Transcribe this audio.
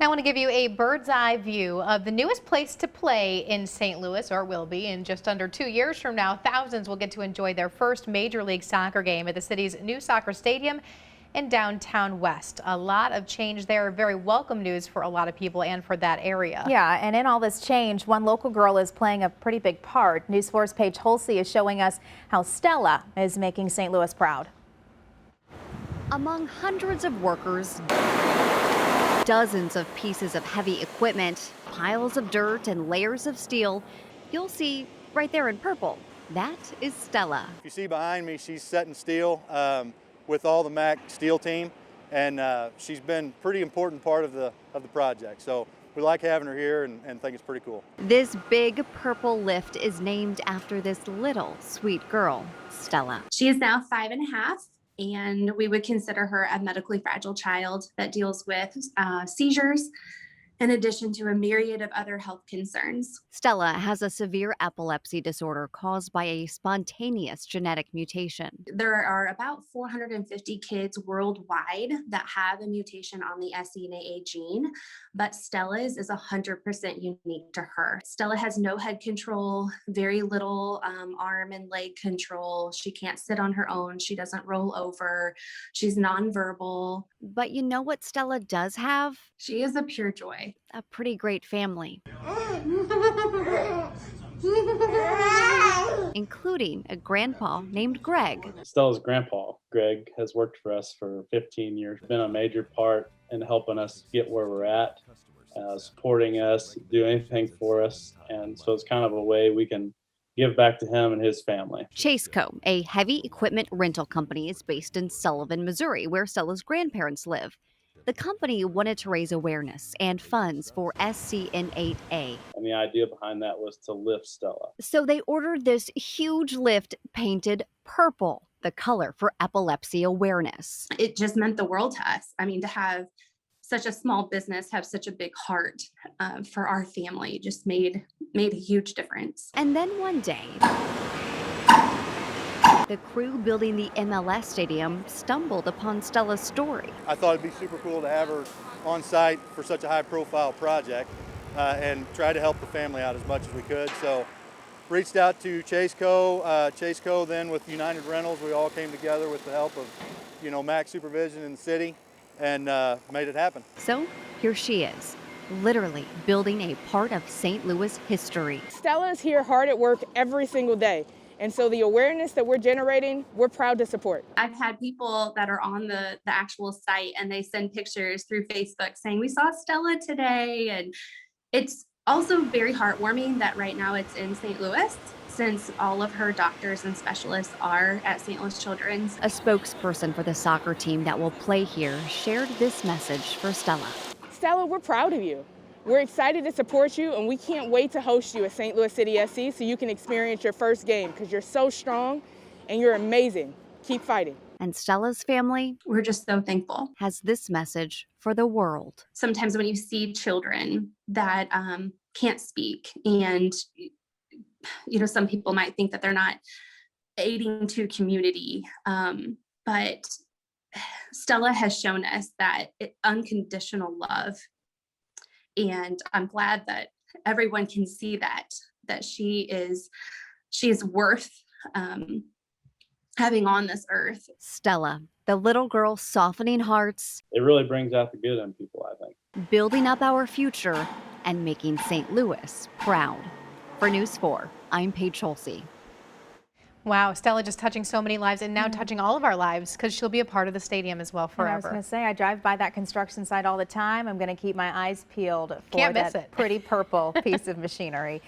Now I want to give you a bird's eye view of the newest place to play in St. Louis, or will be in just under 2 years from now. Thousands will get to enjoy their first Major League Soccer game at the city's new soccer stadium in downtown West. A lot of change there, very welcome news for a lot of people and for that area. Yeah, and in all this change, one local girl is playing a pretty big part. News 4's Paige Holsey is showing us how Stella is making St. Louis proud. Among hundreds of workers, dozens of pieces of heavy equipment, piles of dirt, and layers of steel, you'll see right there in purple, that is Stella. If you see behind me, she's setting steel with all the MAC steel team, and she's been a pretty important part of the project. So we like having her here and think it's pretty cool. This big purple lift is named after this little sweet girl, Stella. She is now 5.5. And we would consider her a medically fragile child that deals with seizures, in addition to a myriad of other health concerns. Stella has a severe epilepsy disorder caused by a spontaneous genetic mutation. There are about 450 kids worldwide that have a mutation on the SCN8A gene, but Stella's is 100% unique to her. Stella has no head control, very little arm and leg control. She can't sit on her own. She doesn't roll over. She's nonverbal. But you know what Stella does have? She is a pure joy. A pretty great family. Including a grandpa named Greg. Stella's grandpa, Greg, has worked for us for 15 years, been a major part in helping us get where we're at, supporting us, do anything for us, and so it's kind of a way we can give back to him and his family. Chaseco, a heavy equipment rental company, is based in Sullivan, Missouri, where Stella's grandparents live. The company wanted to raise awareness and funds for SCN8A. And the idea behind that was to lift Stella. So they ordered this huge lift painted purple, the color for epilepsy awareness. It just meant the world to us. I mean, to have such a small business have such a big heart for our family just made a huge difference. And then one day, the crew building the MLS stadium stumbled upon Stella's story. I thought it'd be super cool to have her on site for such a high profile project and try to help the family out as much as we could. So reached out to Chaseco then with United Rentals. We all came together with the help of, MAC supervision in the city and made it happen. So here she is, literally building a part of St. Louis history. Stella's here hard at work every single day. And so the awareness that we're generating, we're proud to support. I've had people that are on the actual site and they send pictures through Facebook saying, we saw Stella today. And it's also very heartwarming that right now it's in St. Louis, since all of her doctors and specialists are at St. Louis Children's. A spokesperson for the soccer team that will play here shared this message for Stella. Stella, we're proud of you. We're excited to support you, and we can't wait to host you at St. Louis City SC so you can experience your first game, because you're so strong and you're amazing. Keep fighting. And Stella's family, we're just so thankful, has this message for the world. Sometimes when you see children that can't speak, and some people might think that they're not aiding to community, but Stella has shown us that unconditional love. And I'm glad that everyone can see that she is worth having on this earth. Stella, the little girl softening hearts. It really brings out the good in people, I think. Building up our future and making St. Louis proud. For News 4, I'm Paige Holsey. Wow, Stella just touching so many lives and now touching all of our lives, because she'll be a part of the stadium as well forever. And I was going to say, I drive by that construction site all the time. I'm going to keep my eyes peeled for Can't miss that it. pretty purple piece of machinery.